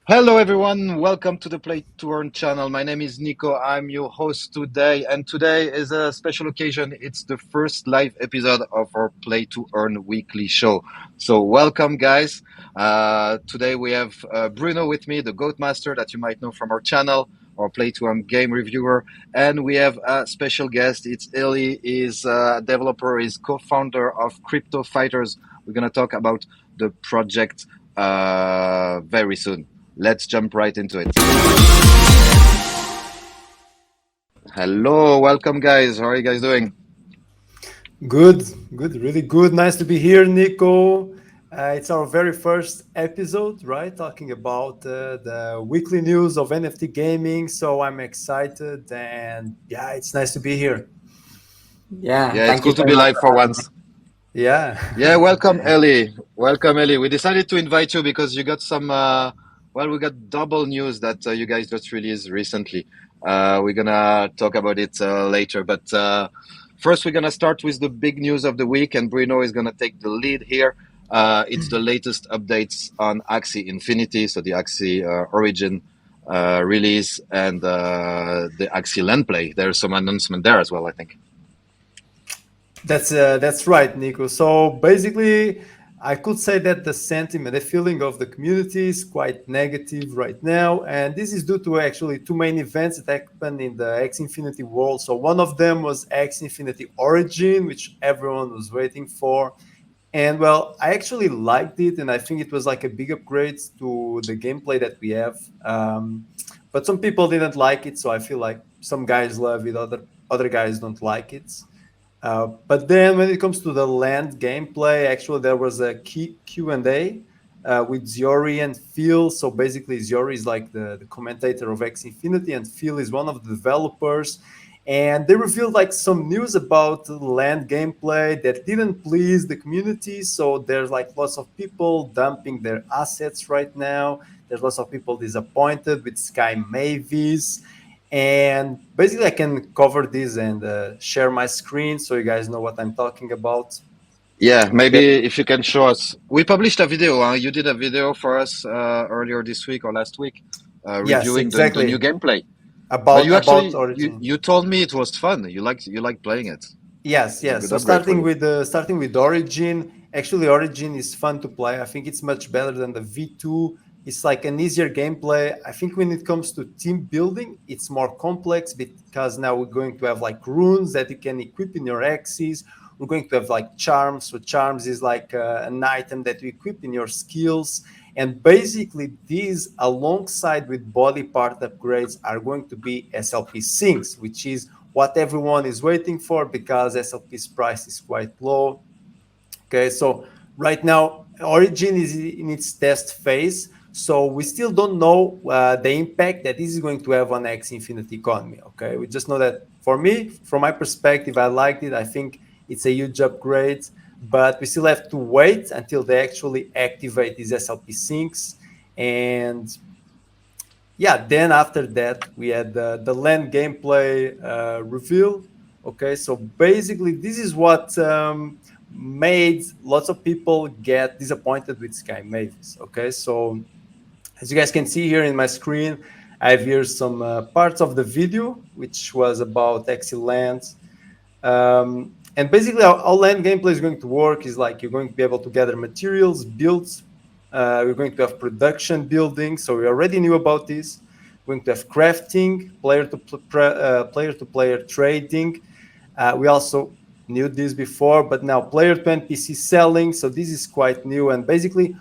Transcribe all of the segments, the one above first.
Hello, everyone. Welcome to the Play to Earn channel. My name is Nico. I'm your host today, and today is a special occasion. It's the first live episode of our Play to Earn weekly show. So, welcome, guys. Today we have Bruno with me, the Goat Master that you might know from our channel, our Play to Earn game reviewer, and we have a special guest. It's Elie. He's a developer. He's co-founder of Crypto Fighters. We're gonna talk about the project very soon. Let's jump right into it. Hello, welcome, guys. How are you guys doing? Good, good, really good. Nice to be here, Nico. It's our very first episode, right? Talking about the weekly news of NFT gaming. So I'm excited and yeah, it's nice to be here. Yeah, Yeah, it's thank you cool to very be much live for for having me. once. Yeah. Yeah, welcome, Ellie. Welcome, Ellie. We decided to invite you because you got we got double news that you guys just released recently. We're gonna talk about it later, but first we're gonna start with the big news of the week, and Bruno is gonna take the lead here. It's the latest updates on Axie Infinity, so the Axie Origin release and the Axie Land Play. There's some announcement there as well, I think. That's right, Nico. So basically, I could say that the sentiment, the feeling of the community is quite negative right now, and this is due to actually two main events that happened in the X Infinity world. So one of them was X Infinity Origin, which everyone was waiting for, and well, I actually liked it, and I think it was like a big upgrade to the gameplay that we have. But some people didn't like it, so I feel like some guys love it, other guys don't like it. But then when it comes to the land gameplay, actually there was a Q&A with Ziori and Phil. So basically Ziori is like the commentator of X Infinity and Phil is one of the developers. And they revealed like some news about the land gameplay that didn't please the community. So there's like lots of people dumping their assets right now. There's lots of people disappointed with Sky Mavis. And basically, I can cover this and share my screen so you guys know what I'm talking about. Yeah, maybe Okay. if you can show us. We published a video. You did a video for us earlier this week or last week, Yes, reviewing the new exactly. gameplay. But About you about actually Origin. you told me it was fun. You like playing it. Yes, It's a yes. good So upgrade for you. starting with Origin, actually Origin is fun to play. I think it's much better than the V2. It's like an easier gameplay. I think when it comes to team building, it's more complex because now we're going to have like runes that you can equip in your axes. We're going to have like charms. So charms is like an item that you equip in your skills. And basically, these alongside with body part upgrades are going to be SLP syncs, which is what everyone is waiting for because SLP's price is quite low. Okay, so right now Origin is in its test phase, so we still don't know the impact that this is going to have on X Infinity economy. Okay, we just know that for me, from my perspective, I liked it. I think it's a huge upgrade, but we still have to wait until they actually activate these SLP syncs. And yeah, then after that we had the land gameplay reveal. Okay, so basically this is what made lots of people get disappointed with Sky Mavis. Okay, so as you guys can see here in my screen, I have here some parts of the video which was about Excellent. And basically, how land gameplay is going to work is like you're going to be able to gather materials, builds. We're going to have production building. So we already knew about this. We're going to have crafting, player to player trading. We also knew this before, but now player to NPC selling. So this is quite new. And basically,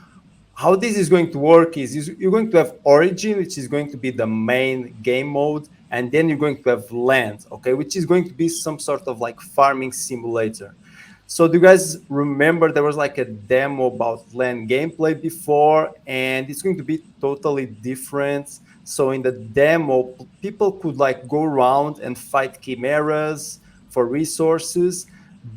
how this is going to work is you're going to have origin, which is going to be the main game mode, and then you're going to have land, okay, which is going to be some sort of like farming simulator. So do you guys remember there was like a demo about land gameplay before, and it's going to be totally different. So in the demo, people could like go around and fight chimeras for resources,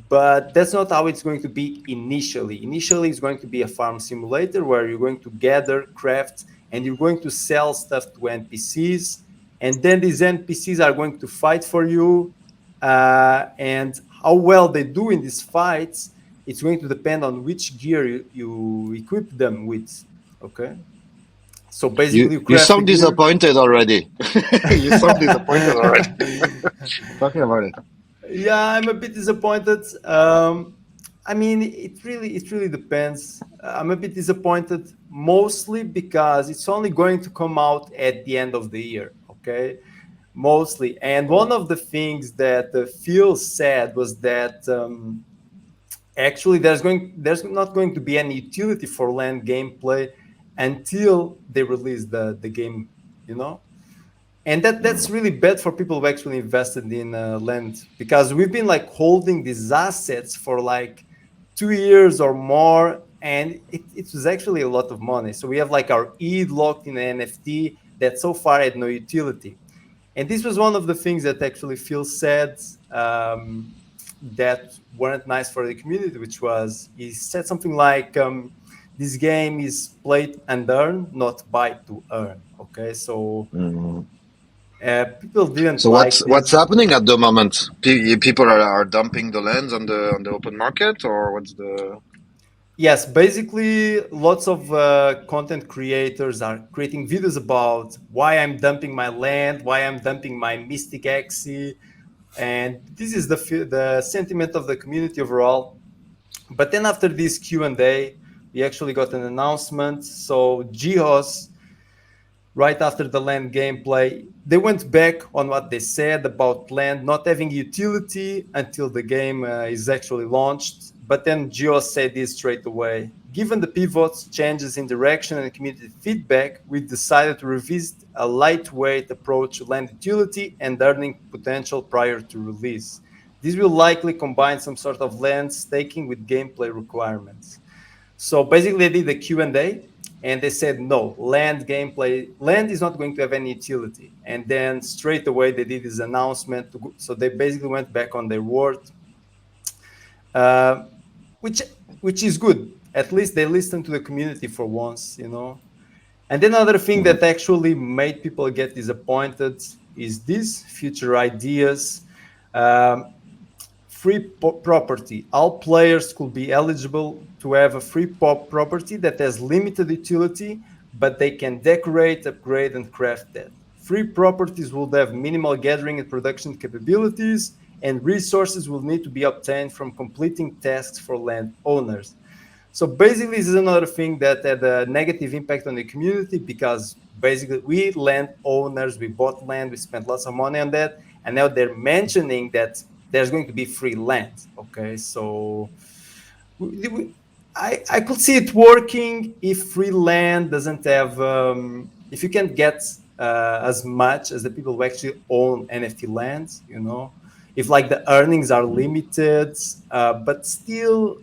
but that's not how it's going to be initially. Initially, it's going to be a farm simulator where you're going to gather, craft, and you're going to sell stuff to NPCs. And then these NPCs are going to fight for you. And how well they do in these fights, it's going to depend on which gear you equip them with. Okay. So basically, you You craft the sound gear. disappointed already. You sound disappointed already talking about it. Yeah, I'm a bit disappointed. I mean, it really depends. I'm a bit disappointed mostly because it's only going to come out at the end of the year. Okay, mostly. And one of the things that Phil said was that actually there's not going to be any utility for land gameplay until they release the game. You know, and that's really bad for people who actually invested in land, because we've been like holding these assets for like 2 years or more, and it was actually a lot of money. So we have like our ETH locked in an NFT that so far had no utility. And this was one of the things that actually feels sad, that weren't nice for the community, which was he said something like, this game is played and earn, not buy to earn. Okay, so Mhm. people didn't So like what's this. happening at the moment? People are dumping the lands on the open market, or what's the? Yes, basically, lots of content creators are creating videos about why I'm dumping my land, why I'm dumping my Mystic Axie, and this is the sentiment of the community overall. But then after this Q&A, we actually got an announcement. So Geos, right after the land gameplay, they went back on what they said about land not having utility until the game is actually launched. But then Geo said this straight away. Given the pivots, changes in direction, and community feedback, we decided to revisit a lightweight approach to land utility and earning potential prior to release. This will likely combine some sort of land staking with gameplay requirements. So basically, they did a Q&A, and they said, no, land is not going to have any utility. And then straight away, they did this announcement. So they basically went back on their word, uh, which which is good. At least they listened to the community for once, you know. And then another thing Mhm. that actually made people get disappointed is these future ideas. Um, Free property. All players could be eligible to have a free property that has limited utility, but they can decorate, upgrade, and craft that. Free properties will have minimal gathering and production capabilities, and resources will need to be obtained from completing tasks for land owners. So basically, this is another thing that had a negative impact on the community, because basically we land owners, we bought land, we spent lots of money on that, and now they're mentioning that there's going to be free land. Okay, so I could see it working if free land doesn't have, if you can't get as much as the people who actually own NFT lands, you know, if like the earnings are limited, but still,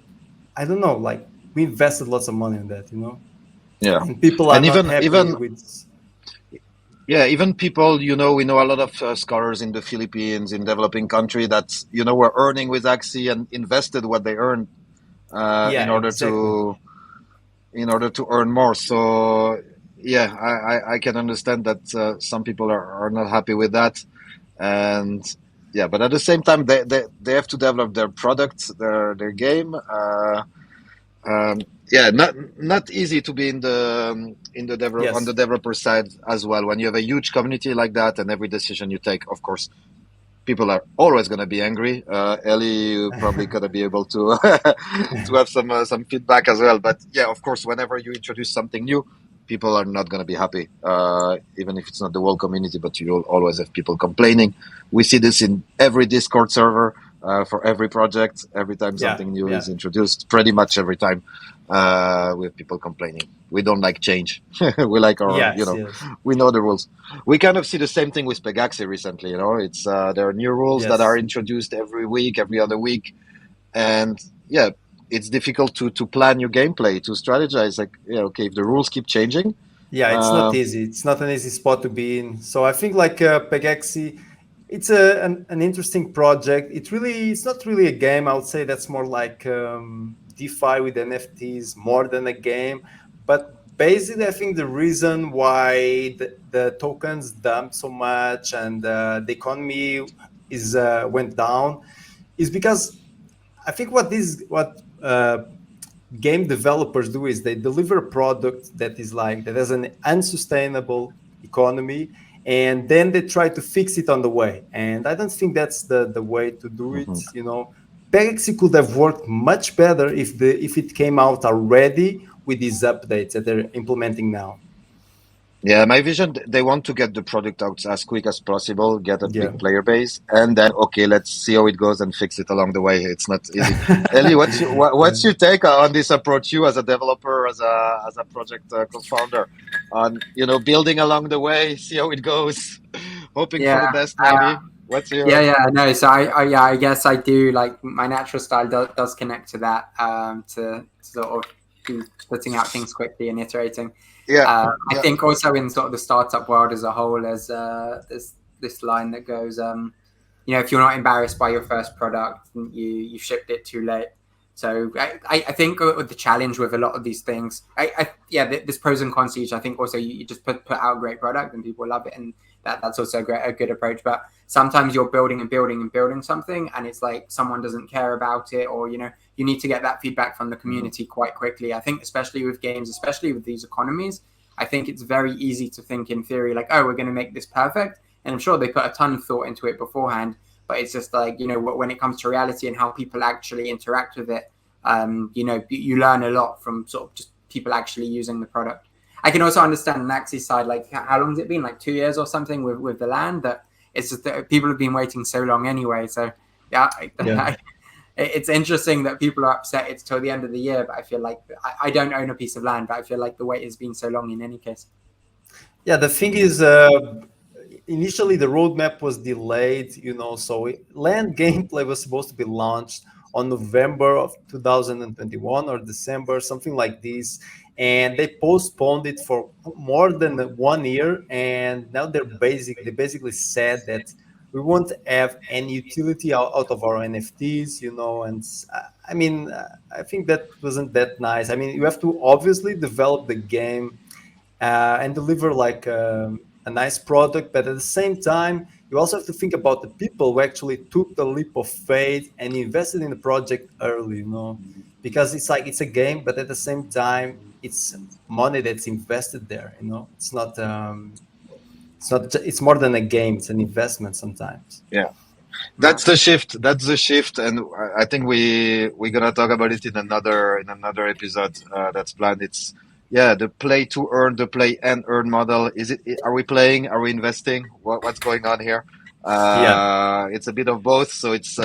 I don't know, like we invested lots of money in that, you know, Yeah, and people are and not happy even with. yeah, even people, you know, we know a lot of scholars in the Philippines, in developing country that, you know, were earning with Axie and invested what they earned Yeah, in exactly. order to earn more. So yeah, I can understand that some people are not happy with that, and yeah, but at the same time, they have to develop their products, their game. Yeah, not easy to be in the on the Yes. developer side as well. When you have a huge community like that, and every decision you take, of course, people are always going to be angry. Elie, you probably gonna be able to to have some feedback as well. But yeah, of course, whenever you introduce something new, people are not going to be happy, even if it's not the whole community. But you'll always have people complaining. We see this in every Discord server. For every project, every time Yeah. something new is Yeah. introduced, pretty much every time, we have people complaining. We don't like change. We like our, you Yes. know, Yes. we know the rules. We kind of see the same thing with Pegaxi recently. You know, it's there are new rules that are Yes. introduced every week, every other week, and yeah, it's difficult to plan your gameplay, to strategize. Like, yeah, okay, if the rules keep changing, Yeah, it's not uh, easy. It's not an easy spot to be in. So I think like Pegaxi, it's an interesting project. It's not really a game. I would say that's more like DeFi with NFTs more than a game. But basically, I think the reason why the tokens dumped so much and the economy is went down is because I think what game developers do is they deliver a product that is like that has an unsustainable economy, and then they try to fix it on the way. And I don't think that's the way to do it. Mhm. You know, Pexi could have worked much better if it came out already with these updates that they're implementing now. Yeah, my vision, they want to get the product out as quick as possible, get a Yeah. big player base, and then, okay, let's see how it goes and fix it along the way. It's not easy. Elie, Yeah. what's your take on this approach, you as a developer, as a project co-founder, on, building along the way, see how it goes, hoping for Yeah. the best, Uh, maybe? What's yeah, your... yeah, no. So yeah, I guess I do like my natural style does connect to that. To sort of be putting out things quickly and iterating. Yeah, I yeah. think also in sort of the startup world as a whole, there's this line that goes, if you're not embarrassed by your first product, you shipped it too late. So I think the challenge with a lot of these things, there's pros and cons to each. I think also you just put out a great product and people love it, and that's also a good approach. But sometimes you're building and building and building something, and it's like someone doesn't care about it, or you need to get that feedback from the Mhm. community quite quickly. I think especially with games, especially with these economies, I think it's very easy to think in theory like, oh, we're going to make this perfect, and I'm sure they put a ton of thought into it beforehand. But it's just like, when it comes to reality and how people actually interact with it, you learn a lot from sort of just people actually using the product. I can also understand Naxi's side, like how long has it been, like 2 years or something with the land, that it's just that people have been waiting so long anyway. So yeah, Yeah. it's interesting that people are upset it's till the end of the year, but I feel like I don't own a piece of land, but I feel like the wait has been so long in any case. Yeah, the thing Mhm. is, initially the roadmap was delayed, so land gameplay was supposed to be launched on November of 2021 or December, something like this. And they postponed it for more than 1 year. And now they basically said that we won't have any utility out of our NFTs, and I mean, I think that wasn't that nice. I mean, you have to obviously develop the game and deliver like a nice product. But at the same time, you also have to think about the people who actually took the leap of faith and invested in the project early, because it's like it's a game, but at the same time, it's money that's invested there. It's more than a game; it's an investment sometimes. Yeah. Yeah. That's the shift. That's the shift, and I think we're gonna talk about it in another episode that's planned. It's the play to earn, the play and earn model. Are we playing? Are we investing? What's going on here? Yeah, It's a bit of both. So it's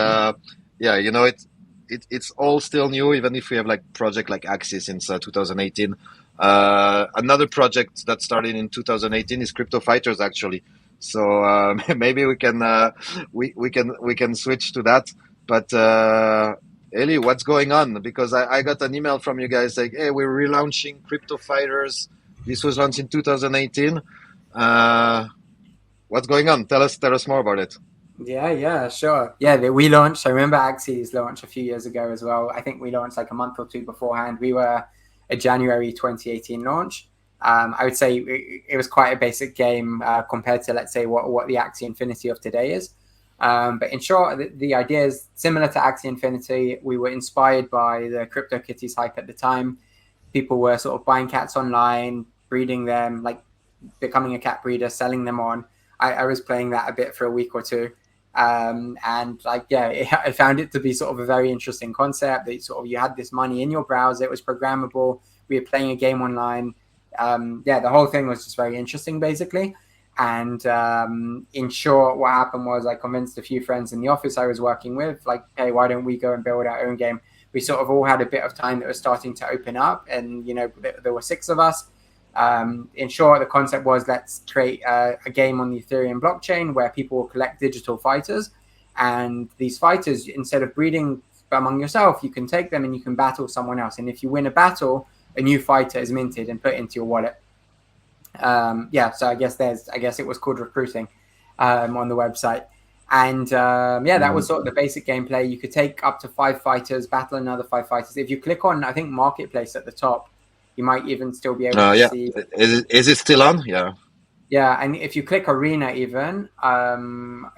it's all still new, even if we have like project like Axie since 2018. Another project that started in 2018 is Crypto Fighters actually. So maybe we can switch to that. But Elie, what's going on? Because I got an email from you guys like, hey, we're relaunching Crypto Fighters. This was launched in 2018. Uh, what's going on? Tell us more about it. Yeah, sure. Yeah, we launched. I remember Axie's launch a few years ago as well. I think we launched like a month or two beforehand. We were a January 2018 launch. I would say it was quite a basic game compared to, let's say, what the Axie Infinity of today is. But in short, the idea is similar to Axie Infinity. We were inspired by the CryptoKitties hype at the time. People were sort of buying cats online, breeding them, like becoming a cat breeder, selling them on. I was playing that a bit for a week or two. And like, I found it to be sort of a very interesting concept that sort of you had this money in your browser. It was programmable. We were playing a game online. The whole thing was just very interesting, basically. And in short, what happened was I convinced a few friends in the office I was working with, like, hey, why don't we go and build our own game? We sort of all had a bit of time that was starting to open up, and there were 6 of us. In short, the concept was let's create a game on the Ethereum blockchain where people will collect digital fighters, and these fighters, instead of breeding among yourself, you can take them and you can battle someone else. And if you win a battle, a new fighter is minted and put into your wallet. So I guess it was called recruiting on the website. And that was Mhm. sort of the basic gameplay. You could take up to 5 fighters, battle another 5 fighters. If you click on, I think, Marketplace at the top, you might even still be able to Yeah. see. Is it still on? Yeah. Yeah, and if you click Arena even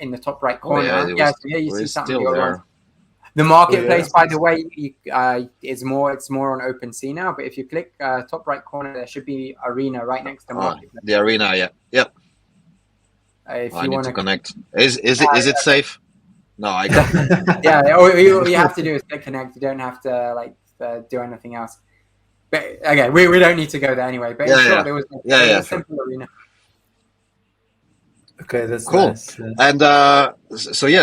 in the top right Oh yeah, corner, it yeah, was so here you see we're some of the still old ones. there. The marketplace, by the way, it's more on OpenSea now. But if you click top right corner, there should be Arena right next to marketplace. The Arena, yeah. If I you need want to connect. Is it safe? No, I got it. Yeah, all you have to do is click connect. You don't have to do anything else. But okay, we don't need to go there anyway. But in short, it was a simple Arena. Okay, that's cool. Nice. And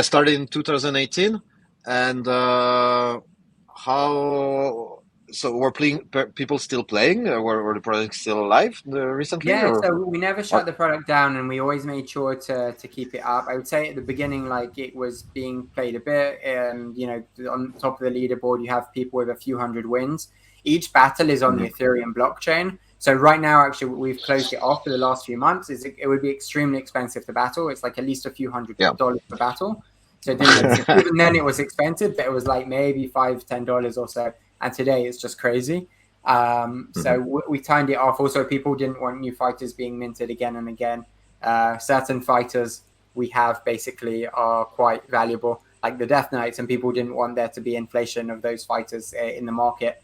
started in 2018. And how? So were people still playing? Were the products still alive recently? Yeah, or? so we never shut the product down, and we always made sure to keep it up. I would say at the beginning, like it was being played a bit, and on top of the leaderboard, you have people with a few hundred wins. Each battle is on the Ethereum blockchain. So right now, actually, we've closed it off for the last few months. It would be extremely expensive to battle. It's like at least a few $100 per battle. So it didn't make sense. Even then, it was expensive, but it was like maybe $5-10 or so. And today, it's just crazy. So we turned it off. Also, people didn't want new fighters being minted again and again. Certain fighters we have basically are quite valuable, like the Death Knights, and people didn't want there to be inflation of those fighters in the market.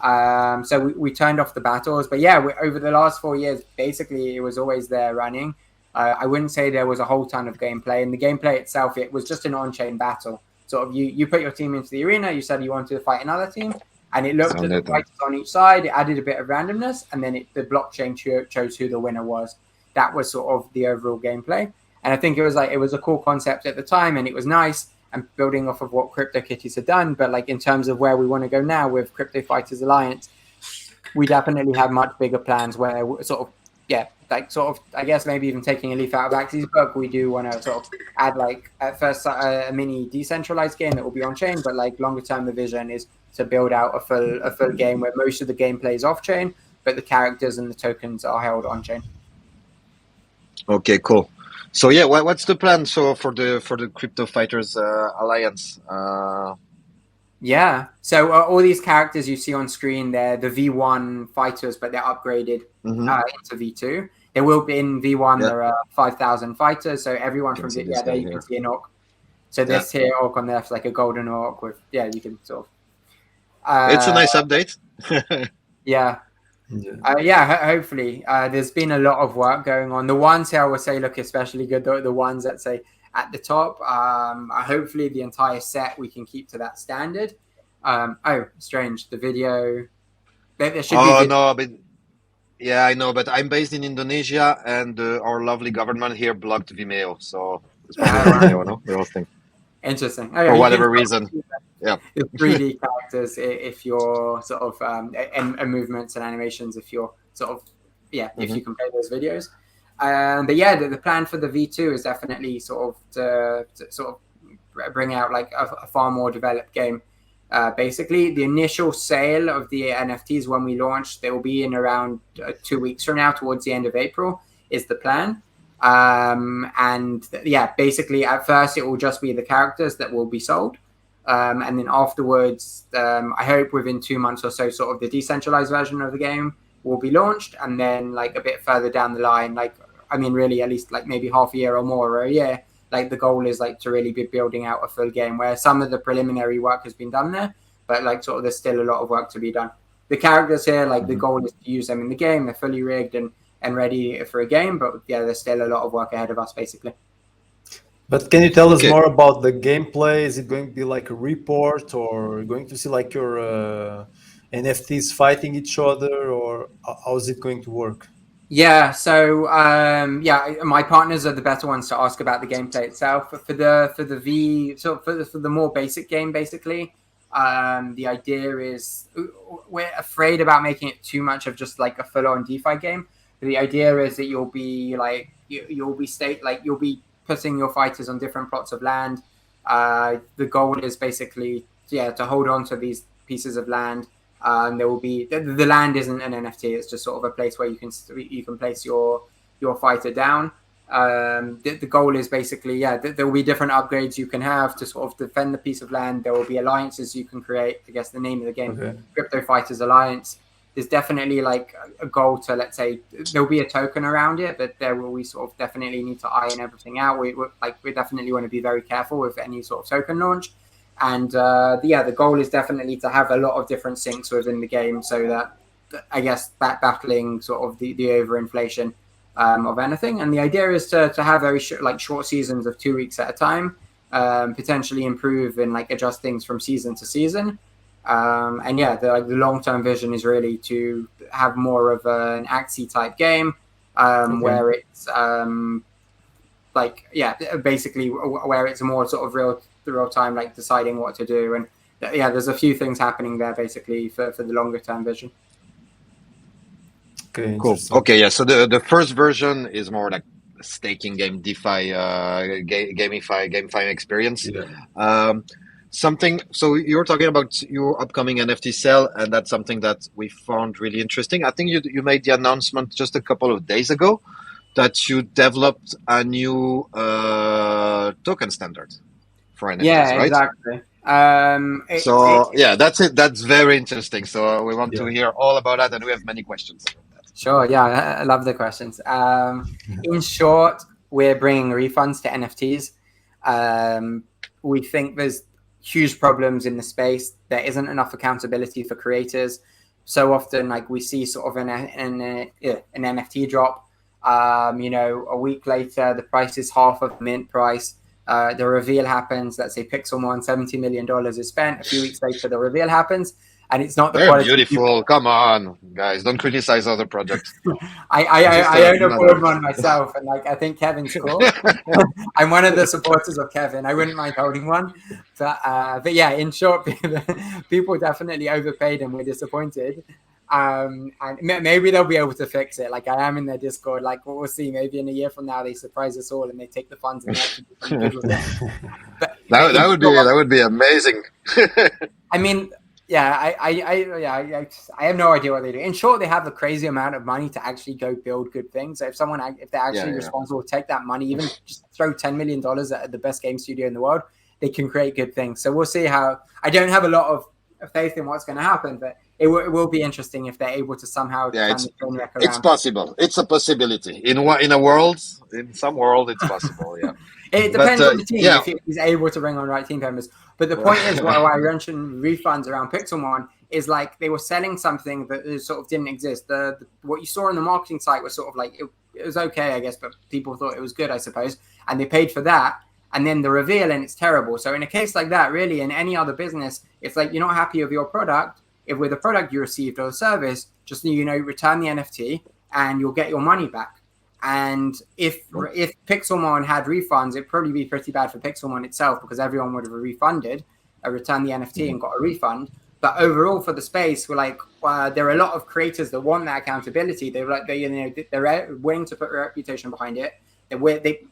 So we turned off the battles. But yeah, over the last 4 years, basically, it was always there running. I wouldn't say there was a whole ton of gameplay. And the gameplay itself, it was just an on-chain battle. Sort of you put your team into the arena, you said you wanted to fight another team, and it looked at the fighters on each side, it added a bit of randomness, and then the blockchain chose who the winner was. That was sort of the overall gameplay. And I think it was a cool concept at the time, and it was nice, and building off of what CryptoKitties had done. But like in terms of where we want to go now with Crypto Fighters Alliance, we definitely have much bigger plans where I guess maybe even taking a leaf out of Axie's book, we do want to sort of add at first a mini decentralized game that will be on chain, but longer term the vision is to build out a full game where most of the gameplay is off chain, but the characters and the tokens are held on chain. Okay, cool. So yeah, what's the plan? So for the Crypto Fighters Alliance? Yeah. So all these characters you see on screen, they're the V1 fighters, but they're upgraded into V2. There will be in V1, there are 5,000 fighters. So everyone from there you can see an orc. So this here orc on the left is like a golden orc with, you can sort of. It's a nice update. Yeah. Hopefully. There's been a lot of work going on. The ones here I would say look especially good. The ones that say at the top, hopefully the entire set we can keep to that standard. Strange. The video. There should be. No, but yeah, I know. But I'm based in Indonesia, and our lovely government here blocked Vimeo, so it's probably Vimeo, no? The hosting. Interesting. For whatever reason. Yeah. The 3D characters, if you're sort of and movements and animations, if you're sort of if you can play those videos. But yeah, the plan for the V2 is definitely sort of to sort of bring out like a far more developed game. Basically, the initial sale of the NFTs when we launch, they will be in around 2 weeks from now, towards the end of April, is the plan. Basically, at first it will just be the characters that will be sold. And then afterwards, I hope within 2 months or so, sort of the decentralized version of the game will be launched. And then like a bit further down the line, really at least like maybe half a year or more or a year, like the goal is like to really be building out a full game where some of the preliminary work has been done there, but like sort of there's still a lot of work to be done. The characters here, like the goal is to use them in the game. They're fully rigged and ready for a game, but there's still a lot of work ahead of us basically. But can you tell us more about the gameplay? Is it going to be like a report, or going to see like your NFTs fighting each other, or how is it going to work? Yeah, so my partners are the better ones to ask about the gameplay itself. For the more basic game, basically, the idea is we're afraid about making it too much of just like a full-on DeFi game. The idea is that you'll be putting your fighters on different plots of land. The goal is basically to hold on to these pieces of land. There will be the land isn't an NFT; it's just sort of a place where you can place your fighter down. The goal is basically there will be different upgrades you can have to sort of defend the piece of land. There will be alliances you can create. I guess the name of the game, Crypto Fighters Alliance. There's definitely like a goal to, let's say, there'll be a token around it, but we sort of definitely need to iron everything out. We definitely want to be very careful with any sort of token launch. And the goal is definitely to have a lot of different syncs within the game, so that I guess battling sort of the overinflation of anything. And the idea is to have very short seasons of 2 weeks at a time, potentially improve and like adjust things from season to season. And yeah, the long-term vision is really to have more of an Axie type game, where it's basically where it's more sort of real time, like deciding what to do. And yeah, there's a few things happening there basically for the longer term vision. Okay, Cool. Okay, yeah. So the first version is more like a staking game, DeFi, gamify experience. Yeah. So you're talking about your upcoming NFT sale, and that's something that we found really interesting. I think you made the announcement just a couple of days ago that you developed a new token standard for NFTs, Yeah, right? exactly. That's it. That's very interesting. So we want to hear all about that, and we have many questions about that. Sure. Yeah, I love the questions. In short, we're bringing refunds to NFTs. We think there's huge problems in the space. There isn't enough accountability for creators. So often, like we see sort of an NFT drop. A week later, the price is half of the mint price. The reveal happens. Let's say Pixelmon, $70 million is spent. A few weeks later, the reveal happens, and it's not the They're quality. beautiful. Come on, guys, don't criticize other projects. I own a board one myself, and like I think Kevin's cool. I'm one of the supporters of Kevin. I wouldn't mind holding one, but yeah, in short, people definitely overpaid and we're disappointed. And maybe they'll be able to fix it. Like I am in their Discord. Like we'll see. Maybe in a year from now they surprise us all and they take the funds and they actually do something good with it. But that would be amazing. I mean, yeah, I have no idea what they do. In short, they have a crazy amount of money to actually go build good things. So if they're actually responsible, take that money, even just throw $10 million at the best game studio in the world, they can create good things. So we'll see how. I don't have a lot of faith in what's going to happen, but it will be interesting if they're able to somehow turn the train wreck around. It's possible. It's a possibility. In some world, it's possible. Yeah. It depends on the team if he's able to bring on the right team members. But the point is, why I mentioned refunds around Pixelmon is like they were selling something that sort of didn't exist. What you saw on the marketing site was sort of like it was okay, I guess, but people thought it was good, I suppose, and they paid for that. And then the reveal, and it's terrible. So in a case like that, really, in any other business, it's like you're not happy with your product. If with the product you received or the service, just return the NFT and you'll get your money back. And if Pixelmon had refunds, it'd probably be pretty bad for Pixelmon itself because everyone would have returned the NFT and got a refund. But overall, for the space, we're like, there are a lot of creators that want that accountability. They're willing to put a reputation behind it.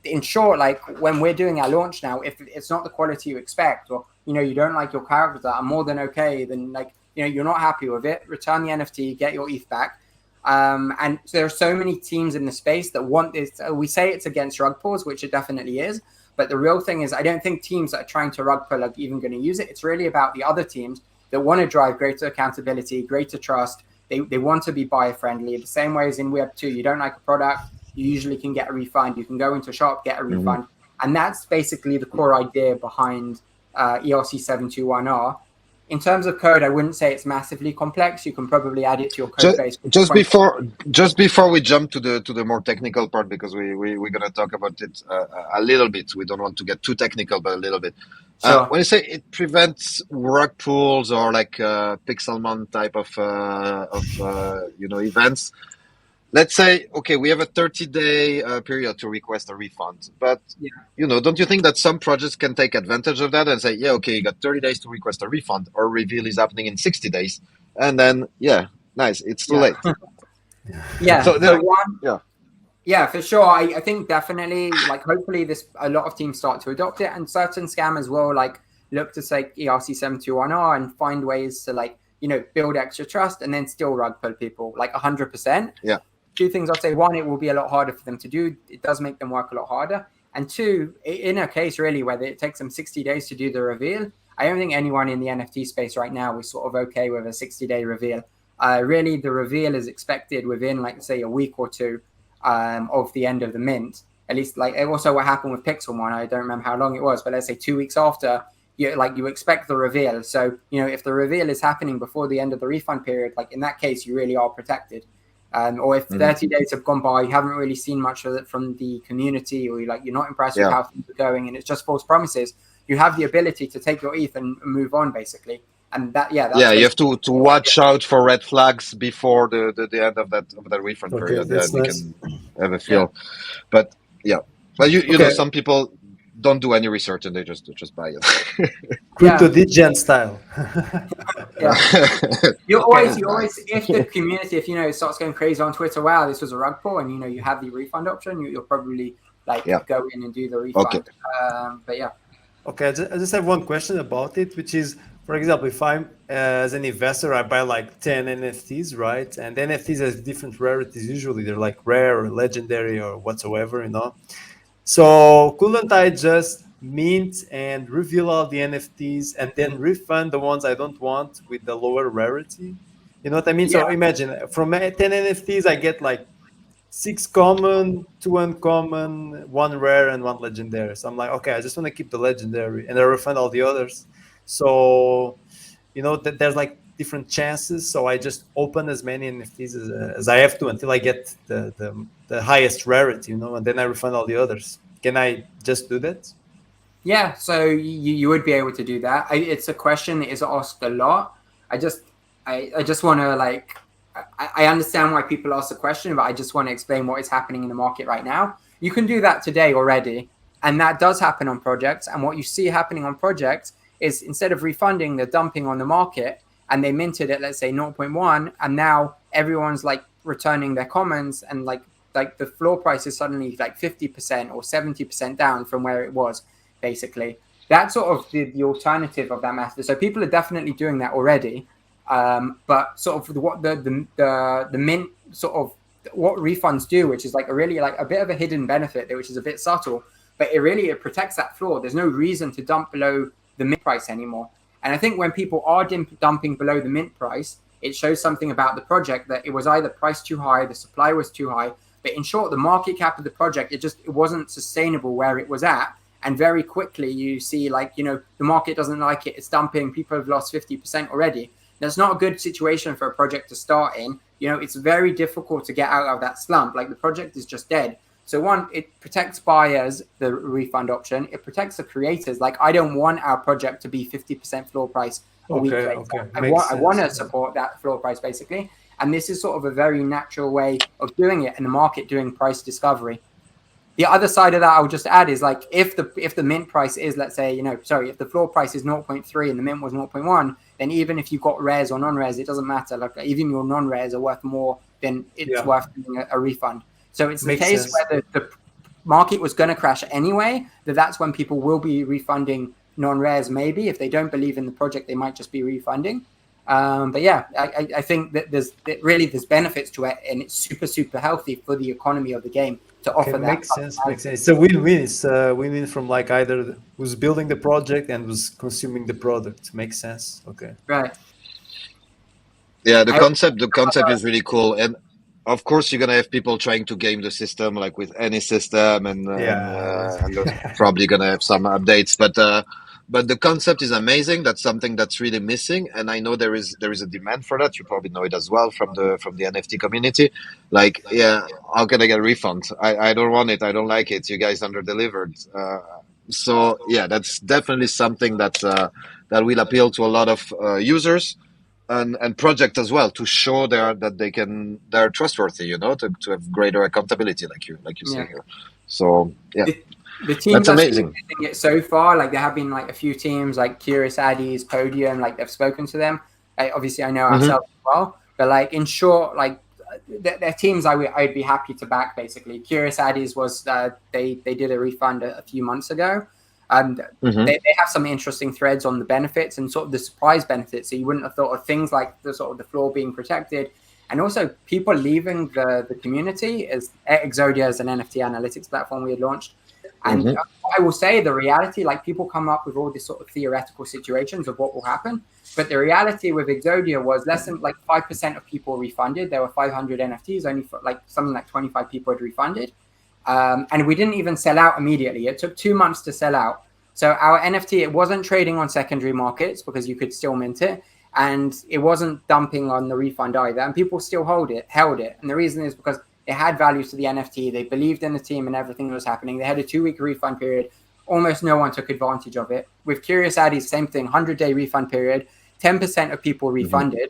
In short, like when we're doing our launch now, if it's not the quality you expect, or you don't like your characters, that are more than okay, then like you're not happy with it, return the NFT, get your ETH back. And so there are so many teams in the space that want this. We say it's against rug pulls, which it definitely is. But the real thing is, I don't think teams that are trying to rug pull are even going to use it. It's really about the other teams that want to drive greater accountability, greater trust. They want to be buyer friendly. The same way as in Web2, you don't like a product, you usually can get a refund. You can go into a shop, get a refund. And that's basically the core idea behind ERC721R. In terms of code, I wouldn't say it's massively complex. You can probably add it to your code base. Just before we jump to the more technical part, because we're gonna talk about it a little bit. We don't want to get too technical, but a little bit. Sure. When you say it prevents rug pulls or like Pixelmon type of events, let's say, okay, we have a 30-day period to request a refund. But, don't you think that some projects can take advantage of that and say, yeah, okay, you got 30 days to request a refund, or reveal is happening in 60 days. And then, nice, it's too late. Yeah, for sure. I think definitely, like, hopefully a lot of teams start to adopt it, and certain scammers will, like, look to say ERC721R and find ways to, like, build extra trust and then still rug pull people, like 100%. Yeah. Two things I'll say. One, it will be a lot harder for them to do. It does make them work a lot harder. And two, in a case really where it takes them 60 days to do the reveal, I don't think anyone in the NFT space right now is sort of okay with a 60-day reveal. Really, the reveal is expected within, like, say, a week or two of the end of the mint. At least, like, also what happened with Pixelmon, I don't remember how long it was, but let's say 2 weeks after, you expect the reveal. So, if the reveal is happening before the end of the refund period, like in that case, you really are protected. Or if 30 days have gone by, you haven't really seen much of it from the community, or you're not impressed with how things are going, and it's just false promises, you have the ability to take your ETH and move on, basically. And that's you have to watch out for red flags before the end of that refund period. That's you nice. can have a feel. But you know, some people don't do any research and they just buy it. Crypto degen style. You always, if the community, if it starts going crazy on Twitter, wow, this was a rug pull, and you have the refund option, you'll probably go in and do the refund. But yeah. Okay, I just have one question about it, which is, for example, if I'm as an investor, I buy like 10 NFTs, right? And NFTs has different rarities. Usually they're like rare or legendary or whatsoever, So couldn't I just mint and reveal all the NFTs and then refund the ones I don't want with the lower rarity? You know what I mean? So imagine from 10 NFTs, I get like 6 common, 2 uncommon, 1 rare, and 1 legendary. So I'm like, okay, I just want to keep the legendary, and I refund all the others. So, there's like different chances. So I just open as many NFTs as I have to until I get the highest rarity, and then I refund all the others. Can I just do that? Yeah, so you would be able to do that. It's a question that is asked a lot. I just want to I understand why people ask the question, but I just want to explain what is happening in the market right now. You can do that today already, and that does happen on projects. And what you see happening on projects is, instead of refunding, they're dumping on the market, and they minted at, let's say, 0.1, and now everyone's returning their commons, and the floor price is suddenly 50% or 70% down from where it was, basically. That's sort of the alternative of that method. So people are definitely doing that already. But sort of what the mint, sort of what refunds do, which is a really a bit of a hidden benefit, which is a bit subtle, but it protects that floor. There's no reason to dump below the mint price anymore. And I think when people are dumping below the mint price, it shows something about the project, that it was either priced too high, the supply was too high, but in short, the market cap of the project, it wasn't sustainable where it was at. And very quickly you see the market doesn't like it, it's dumping, people have lost 50% already. That's not a good situation for a project to start in. It's very difficult to get out of that slump. The project is just dead. So one, it protects buyers, the refund option. It protects the creators. I don't want our project to be 50% floor price a week later. Okay. I want to support that floor price, basically. And this is sort of a very natural way of doing it in the market, doing price discovery. The other side of that, I would just add, is if the mint price is, let's say, if the floor price is 0.3 and the mint was 0.1, then even if you've got rares or non-rares, it doesn't matter. Even your non-rares are worth more than it's worth doing a refund. So it's the case where the market was going to crash anyway, that's when people will be refunding non-rares. Maybe if they don't believe in the project, they might just be refunding. But yeah, I think that there's benefits to it, and it's super, super healthy for the economy of the game to offer that. Makes sense. It's a win-win. It's a win-win from either who's building the project and who's consuming the product. Makes sense. Okay. Right. Yeah, the concept is really cool, and of course you're gonna have people trying to game the system, like with any system, and they're probably gonna have some updates, but the concept is amazing. That's something that's really missing, and I know there is a demand for that. You probably know it as well from the NFT community. How can I get a refund? I don't want it. I don't like it. You guys under-delivered. So yeah, that's definitely something that will appeal to a lot of users and projects as well, to show that they're trustworthy. To have greater accountability, like you say here. So yeah. The teams that's amazing. Using it so far, there have been a few teams like Curious Addies, Podium, they've spoken to them. Obviously, I know ourselves as well, but in short, their teams I'd be happy to back. Basically, Curious Addies was they did a refund a few months ago, and they have some interesting threads on the benefits and sort of the surprise benefits. So you wouldn't have thought of things like the sort of the floor being protected, and also people leaving the community. As Exodia is an NFT analytics platform we had launched. And I will say the reality, people come up with all these sort of theoretical situations of what will happen. But the reality with Exodia was less than 5% of people refunded. There were 500 NFTs, only for something like 25 people had refunded. And we didn't even sell out immediately. It took 2 months to sell out. So our NFT, it wasn't trading on secondary markets because you could still mint it, and it wasn't dumping on the refund either, and people still held it. And the reason is because it had value to the NFT. They believed in the team and everything that was happening. They had a 2-week refund period. Almost no one took advantage of it. With Curious Addies, same thing, 100-day refund period. 10% of people refunded.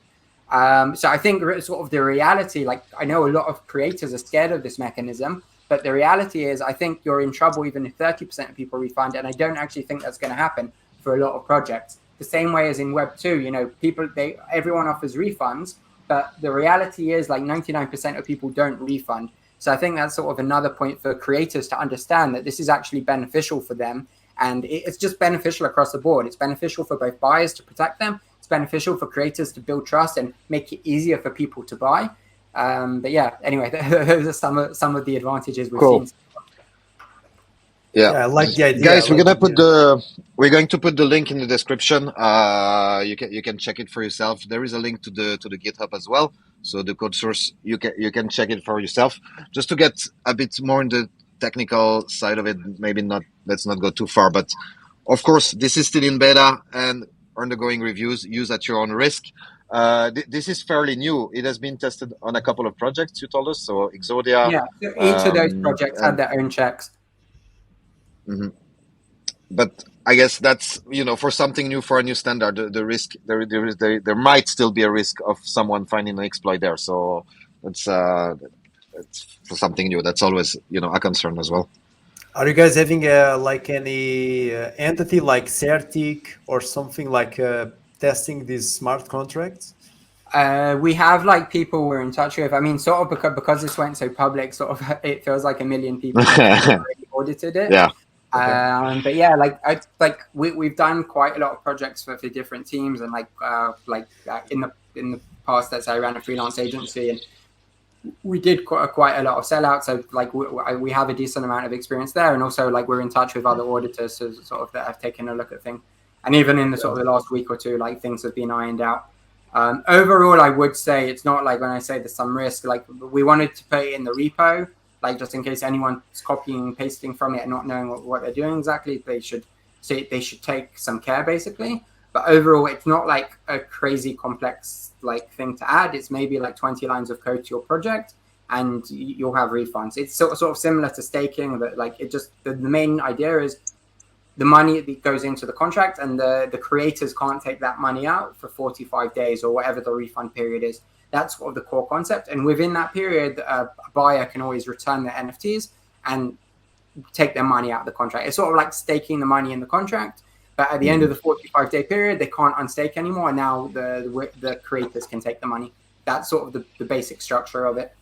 So I think sort of the reality, like I know a lot of creators are scared of this mechanism, but the reality is I think you're in trouble even if 30% of people refund. And I don't actually think that's going to happen for a lot of projects. The same way as in Web 2, you know, everyone offers refunds, but the reality is like 99% of people don't refund. So I think that's sort of another point for creators to understand that this is actually beneficial for them. And it's just beneficial across the board. It's beneficial for both buyers to protect them. It's beneficial for creators to build trust and make it easier for people to buy. But yeah, anyway, those are some of the advantages we've seen. Yeah, I like the idea. guys. We're going to put the link in the description. You can check it for yourself. There is a link to the GitHub as well. So the code source, you can check it for yourself. Just to get a bit more in the technical side of it, maybe not. Let's not go too far. But of course, this is still in beta and undergoing reviews. Use at your own risk. This is fairly new. It has been tested on a couple of projects. You told us so. Exodia. Yeah, so each of those projects had their own checks. But I guess that's, you know, for something new, for a new standard, the risk there might still be a risk of someone finding an exploit there. So that's for something new. That's always, you know, a concern as well. Are you guys having like any entity like Certic or something like testing these smart contracts? We have like people we're in touch with. I mean, sort of because this went so public, sort of it feels like a million people already audited it. Yeah. But yeah, we've done quite a lot of projects for different teams, and in the past, I ran a freelance agency, and we did quite a lot of sellouts. So like we have a decent amount of experience there, and also like we're in touch with other auditors sort of that have taken a look at things. And even in the sort of the last week or two, like things have been ironed out. Overall, I would say it's not like when I say there's some risk. Like we wanted to put it in the repo, like just in case anyone's copying and pasting from it and not knowing what they're doing exactly. They should take some care basically. But overall, it's not like a crazy complex like thing to add. It's maybe like 20 lines of code to your project, and you'll have refunds. It's sort of similar to staking, but like it just the main idea is the money that goes into the contract, and the creators can't take that money out for 45 days or whatever the refund period is. That's sort of the core concept. And within that period, a buyer can always return their NFTs and take their money out of the contract. It's sort of like staking the money in the contract. But at the end of the 45-day period, they can't unstake anymore. And now the creators can take the money. That's sort of the basic structure of it.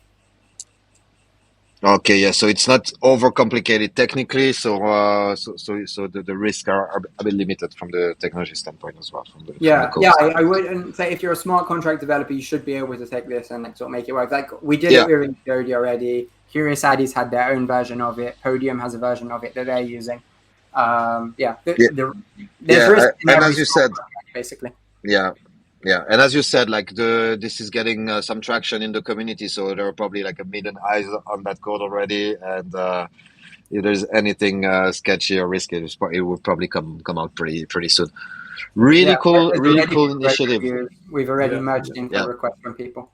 Okay, yeah. So it's not overcomplicated technically. So the risks are a bit limited from the technology standpoint as well. From the code standpoint. I wouldn't say if you're a smart contract developer, you should be able to take this and like sort of make it work. Like we did it with Exodia already. Curious Addies had their own version of it. Podium has a version of it that they're using. There's risk in and every as you said, basically. Yeah, and as you said, like this is getting some traction in the community, so there are probably like 1 million eyes on that code already. And if there's anything sketchy or risky, it will probably come out pretty soon. Really cool initiative. We've already merged into requests from people.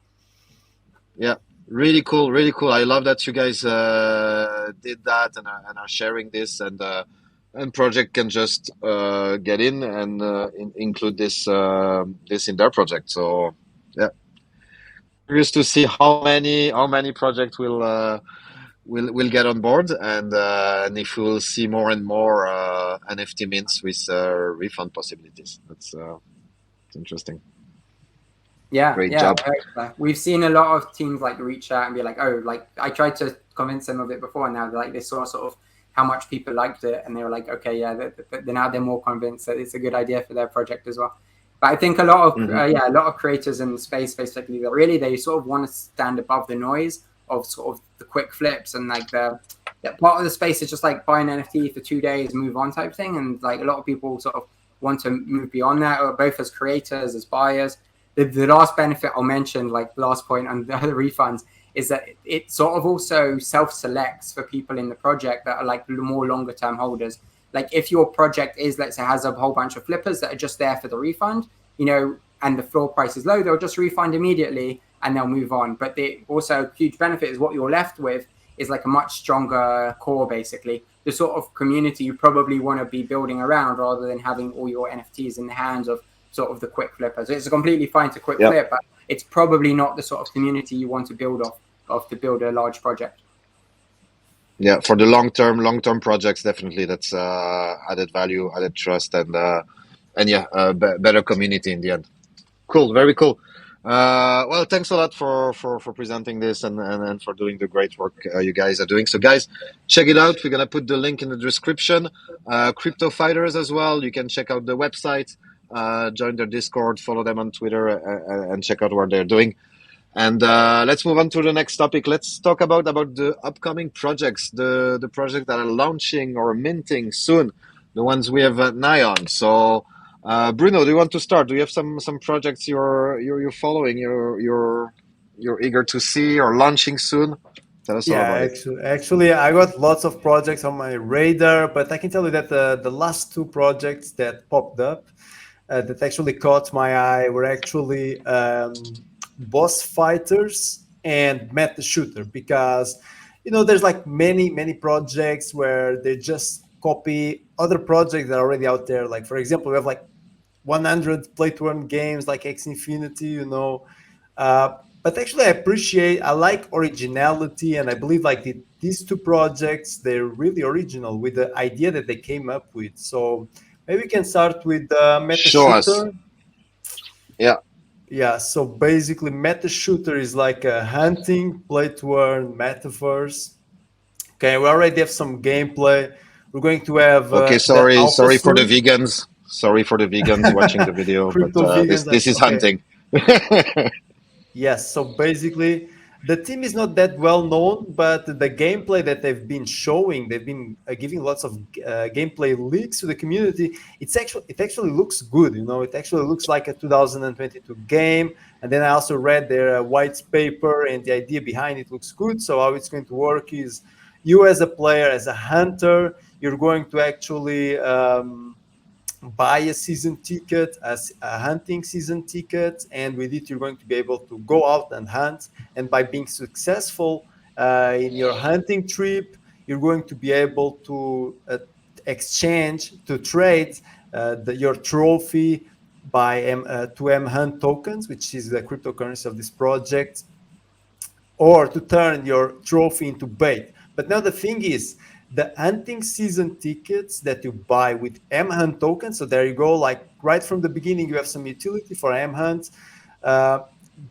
Yeah, really cool. I love that you guys did that and are sharing this, and project can just get in and include this in their project. So yeah, curious to see how many projects will get on board, and if we'll see more and more NFT mints with refund possibilities. That's interesting. Great job. We've seen a lot of teams like reach out and be like, oh, like I tried to convince them of it before, and now like they saw sort of how much people liked it, and they were like, okay, now they're more convinced that it's a good idea for their project as well. But I think a lot of creators in the space basically they sort of want to stand above the noise of sort of the quick flips, and like that part of the space is just like buy an NFT for 2 days, move on type thing. And like a lot of people sort of want to move beyond that, or both as creators, as buyers. The last benefit I'll mention, like last point on the refunds, is that it sort of also self-selects for people in the project that are like more longer term holders. Like if your project is, let's say, has a whole bunch of flippers that are just there for the refund, and the floor price is low, they'll just refund immediately and they'll move on. But the also huge benefit is what you're left with is like a much stronger core, basically. The sort of community you probably want to be building around rather than having all your NFTs in the hands of sort of the quick flippers. It's completely fine to quick flip, but it's probably not the sort of community you want to build off to build a large project. Yeah, for the long-term projects, definitely that's added value, added trust, and better community in the end. Cool, very cool. Well, thanks a lot for presenting this and for doing the great work you guys are doing. So, guys, check it out. We're gonna put the link in the description. Crypto Fighters as well. You can check out the website, join their Discord, follow them on Twitter, and check out what they're doing. And let's move on to the next topic. Let's talk about the upcoming projects, the projects that are launching or minting soon, the ones we have an eye on. So, Bruno, do you want to start? Do you have some projects you're following, you're eager to see or launching soon? Tell us all about it. Actually, I got lots of projects on my radar, but I can tell you that the last two projects that popped up that actually caught my eye were actually boss fighters and meta shooter, because there's like many projects where they just copy other projects that are already out there. Like for example, we have like 100 play to earn games like Axie Infinity, but actually I like originality, and I believe like these two projects, they're really original with the idea that they came up with. So maybe we can start with meta Show shooter. us. Yeah. Yeah, so basically meta shooter is like a hunting play to earn metaverse. Okay, we already have some gameplay. We're going to have Okay, sorry for the vegans. Sorry for the vegans watching the video, Crypto but vegans, this is okay. hunting. Yes, so basically the team is not that well known, but the gameplay that they've been showing, they've been giving lots of gameplay leaks to the community. It actually looks good, It actually looks like a 2022 game. And then I also read their white paper, and the idea behind it looks good. So how it's going to work is you as a player, as a hunter, you're going to actually buy a season ticket, as a hunting season ticket, and with it you're going to be able to go out and hunt. And by being successful in your hunting trip, you're going to be able to trade your trophy by to hunt tokens, which is the cryptocurrency of this project, or to turn your trophy into bait. But now the thing is, the hunting season tickets that you buy with hunt tokens, so there you go, like right from the beginning you have some utility for hunt.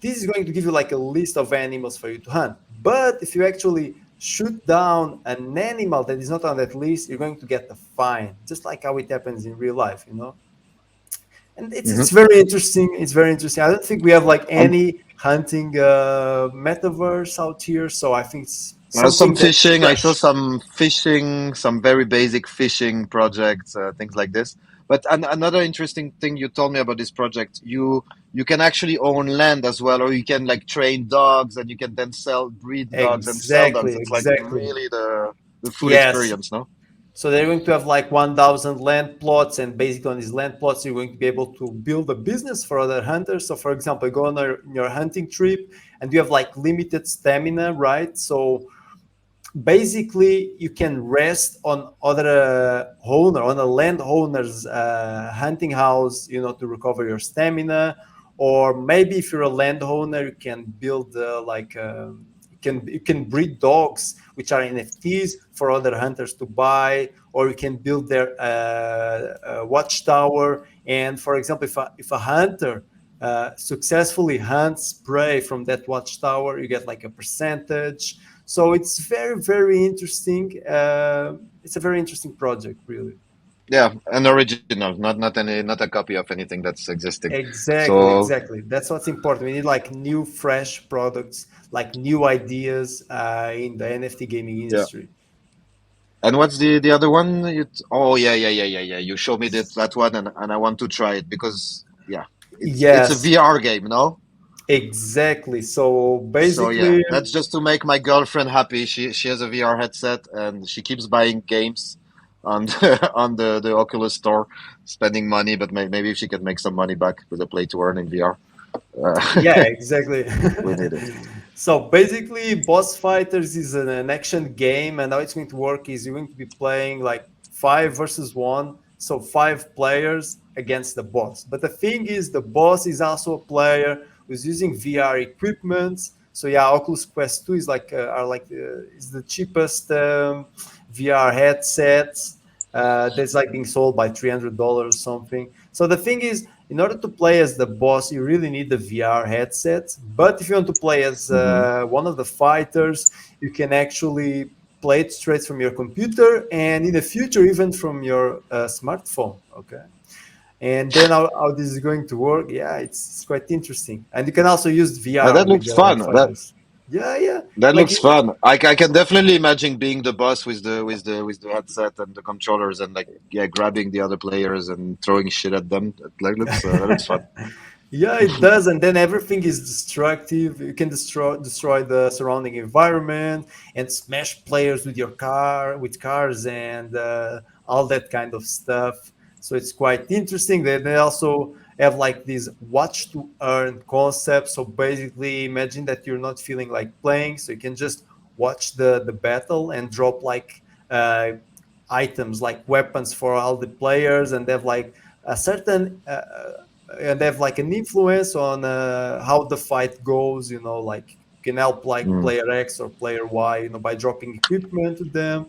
This is going to give you like a list of animals for you to hunt. But if you actually shoot down an animal that is not on that list, you're going to get a fine, just like how it happens in real life, And it's very interesting. It's very interesting. I don't think we have like any hunting metaverse out here, so I think it's some fishing. I fresh. saw some fishing, some very basic fishing projects, things like this. But another interesting thing you told me about this project, you can actually own land as well, or you can like train dogs, and you can then breed dogs and sell dogs. It's like really the full experience, no? So they're going to have like 1,000 land plots, and basically on these land plots, you're going to be able to build a business for other hunters. So for example, you go on your hunting trip and you have like limited stamina, right? So basically you can rest on other on a landowner's hunting house, to recover your stamina. Or maybe if you're a landowner, you can build you can breed dogs, which are NFTs for other hunters to buy, or you can build their watchtower. And for example, if a hunter successfully hunts prey from that watchtower, you get like a percentage. So it's very, very interesting. It's a very interesting project, really. Yeah, an original, not a copy of anything that's existing. Exactly. That's what's important. We need like new, fresh products, like new ideas in the NFT gaming industry. Yeah. And what's the other one? Yeah. You showed me that one, and I want to try it because it's a VR game, no? Exactly. So So yeah, basically, that's just to make my girlfriend happy. She has a VR headset and she keeps buying games on on the Oculus store, spending money. But maybe if she can make some money back with the play to earn in VR, yeah, exactly. we need it. So basically, Boss Fighters is an action game, and how it's going to work is you're going to be playing like 5 versus 1, so 5 players against the boss. But the thing is, the boss is also a player who's using VR equipment. So yeah, Oculus Quest 2 is like is the cheapest VR headsets that's like being sold by $300 or something. So the thing is, in order to play as the boss, you really need the VR headset. But if you want to play as Hmm. one of the fighters, you can actually play it straight from your computer and in the future, even from your smartphone. Okay. And then how this is going to work, yeah, it's quite interesting. And you can also use VR That with looks the like fun. fighters. Yeah, yeah. That Like looks fun. I can definitely imagine being the boss with the headset and the controllers and like yeah, grabbing the other players and throwing shit at them. That looks fun. yeah, it does, and then everything is destructive. You can destroy the surrounding environment and smash players with your car, with cars, and all that kind of stuff. So it's quite interesting. They also have like this watch to earn concept. So basically, imagine that you're not feeling like playing, so you can just watch the battle and drop like items like weapons for all the players, and they have like a certain and they have like an influence on how the fight goes. You know, like you can help like Mm. player X or player Y, you know, by dropping equipment to them.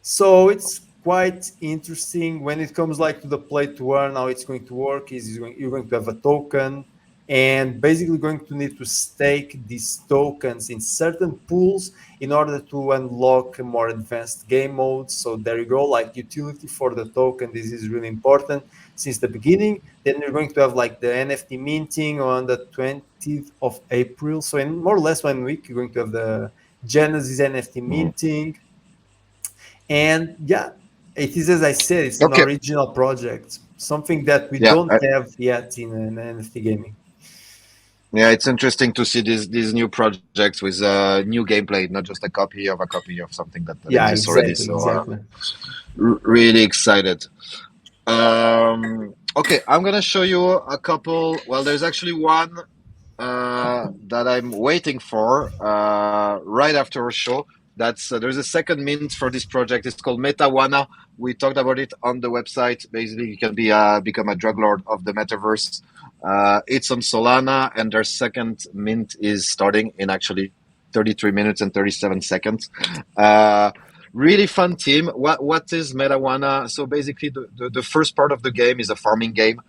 So it's quite interesting when it comes like to the play to earn. How it's going to work is you're going to have a token, and basically going to need to stake these tokens in certain pools in order to unlock more advanced game modes. So there you go, like utility for the token. This is really important since the beginning. Then you're going to have like the NFT minting on the 20th of April. So in more or less 1 week, you're going to have the Genesis NFT Mm. minting, and yeah, it is, as I said, it's an Okay. original project, something that we Yeah. don't have yet in an NFT gaming. Yeah, it's interesting to see these new projects with new gameplay, not just a copy of something that Yeah, exists already. exactly, So exactly. really excited. Okay, I'm gonna show you a couple. Well, there's actually one that I'm waiting for right after our show. That's there's a second mint for this project. It's called Metawana. We talked about it on the website. Basically, you can be become a drug lord of the metaverse. It's on Solana, and their second mint is starting in actually 33 minutes and 37 seconds. Uh, Really fun team. What is Metawana? So basically, the first part of the game is a farming game.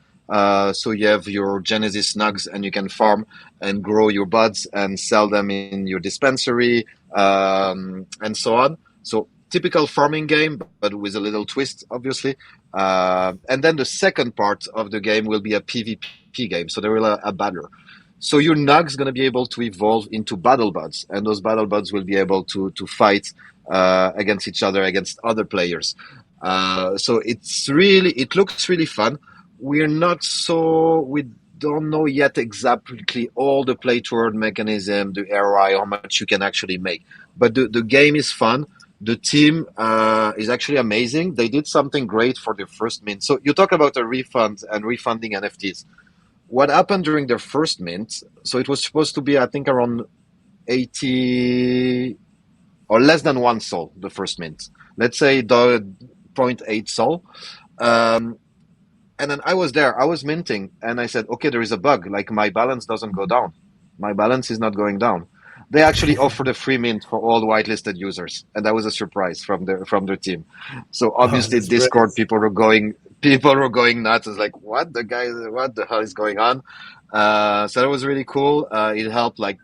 So you have your Genesis nugs, and you can farm and grow your buds and sell them in your dispensary, and so on. So typical farming game, but with a little twist, obviously. And then the second part of the game will be a PvP game. So there will a battler. So your nug's going to be able to evolve into battle buds, and those battle buds will be able to fight against each other, against other players. So it looks really fun. We don't know yet exactly all the play to earn mechanism, the ROI, how much you can actually make. But the game is fun. The team is actually amazing. They did something great for the first mint. So you talk about a refund and refunding NFTs. What happened during their first mint? So it was supposed to be, I think, around 80 or less than 1 sol, the first mint. Let's say the zero point 0.8 sol. Um, and then I was there, I was minting, and I said, okay, there is a bug. Like my balance doesn't go down. My balance is not going down. They actually offered a free mint for all whitelisted users, and that was a surprise from their team. So Oh, obviously, that's great. Discord people were going nuts. It's like, what the hell is going on? So that was really cool. It helped like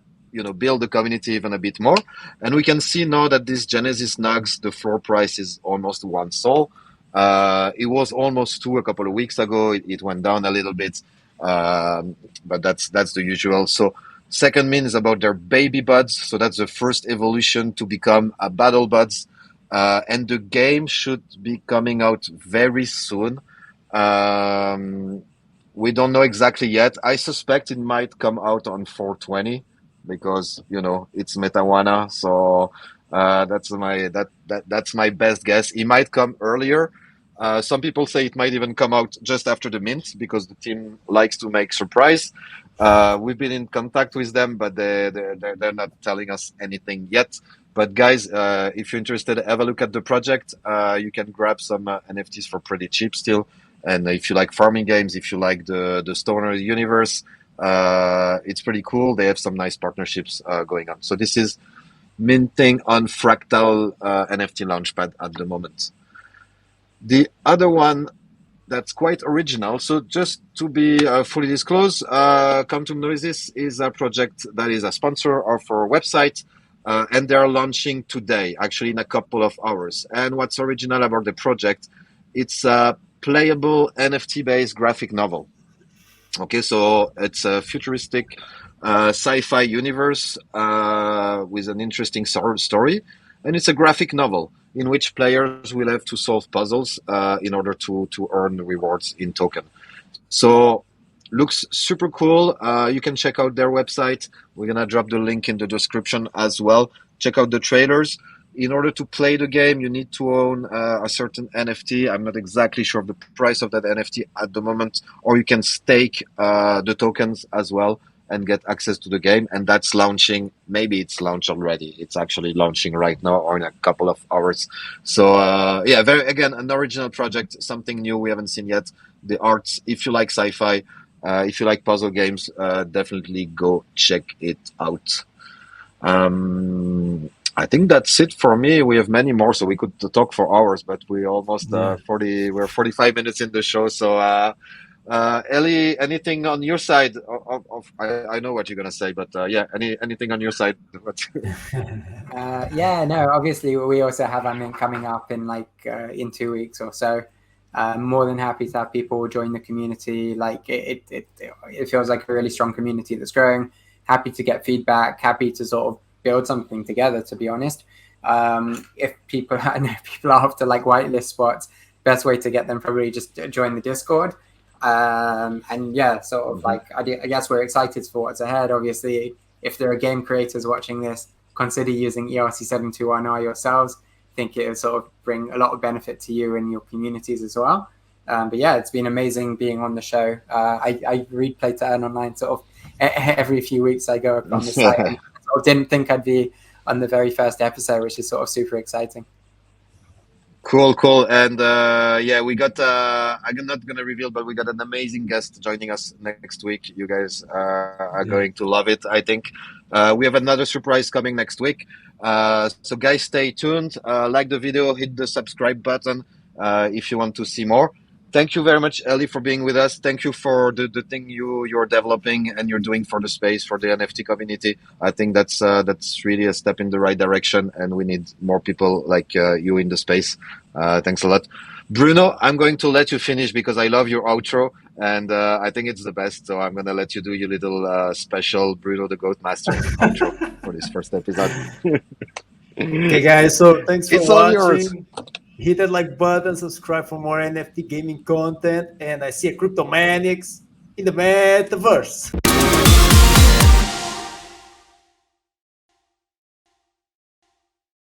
build the community even a bit more, and we can see now that this Genesis nugs, the floor price is almost 1 sol. It was almost two a couple of weeks ago. It went down a little bit, um, but that's the usual. So second min is about their baby buds. So that's the first evolution to become a battle buds, and the game should be coming out very soon. Um, We don't know exactly yet. I suspect it might come out on 420 because it's Metawana. So that's my best guess. It might come earlier. Some people say it might even come out just after the mint because the team likes to make surprise. We've been in contact with them, but they're not telling us anything yet. But guys, if you're interested, have a look at the project. You can grab some NFTs for pretty cheap still. And if you like farming games, if you like the Stoner universe, it's pretty cool. They have some nice partnerships going on. So this is minting on Fractal NFT Launchpad at the moment. The other one that's quite original. So just to be fully disclosed, Quantum Noises is a project that is a sponsor of our website. And they're launching today, actually in a couple of hours. And what's original about the project, it's a playable NFT-based graphic novel. Okay, so it's a futuristic sci-fi universe with an interesting story. And it's a graphic novel in which players will have to solve puzzles in order to earn rewards in token. So looks super cool. You can check out their website. We're going to drop the link in the description as well. Check out the trailers. In order to play the game, you need to own a certain NFT. I'm not exactly sure of the price of that NFT at the moment. Or you can stake the tokens as well and get access to the game. And that's launching. Maybe it's launched already. It's actually launching right now or in a couple of hours. So again, an original project, something new we haven't seen yet. The arts, if you like sci-fi, if you like puzzle games, definitely go check it out. I think that's it for me. We have many more, so we could talk for hours, but we almost we're 45 minutes in the show. So, Elie, anything on your side? I know what you're gonna say, but anything on your side? No, obviously we also have mint coming up in in 2 weeks or so. More than happy to have people join the community. It feels like a really strong community that's growing. Happy to get feedback. Happy to sort of build something together. To be honest, if people, I know people are after whitelist spots. Best way to get them probably just join the Discord. I guess we're excited for what's ahead. Obviously, if there are game creators watching this, consider using ERC721R yourselves. I think it will sort of bring a lot of benefit to you and your communities as well. It's been amazing being on the show. I read Play to Earn online sort of every few weeks. I go on the site and sort of didn't think I'd be on the very first episode, which is sort of super exciting. Cool. And we got, I'm not going to reveal, but we got an amazing guest joining us next week. You guys are going to love it, I think. We have another surprise coming next week. So guys, stay tuned. Like the video, hit the subscribe button if you want to see more. Thank you very much, Elie, for being with us. Thank you for the thing you're developing and you're doing for the space, for the NFT community. I think that's really a step in the right direction, and we need more people like you in the space. Thanks a lot. Bruno, I'm going to let you finish because I love your outro, and I think it's the best. So I'm going to let you do your little special Bruno the Goat Master outro for this first episode. Okay, guys. So thanks for It's all yours. watching. Hit that like button, subscribe for more NFT gaming content, and I see a Cryptomanics in the metaverse.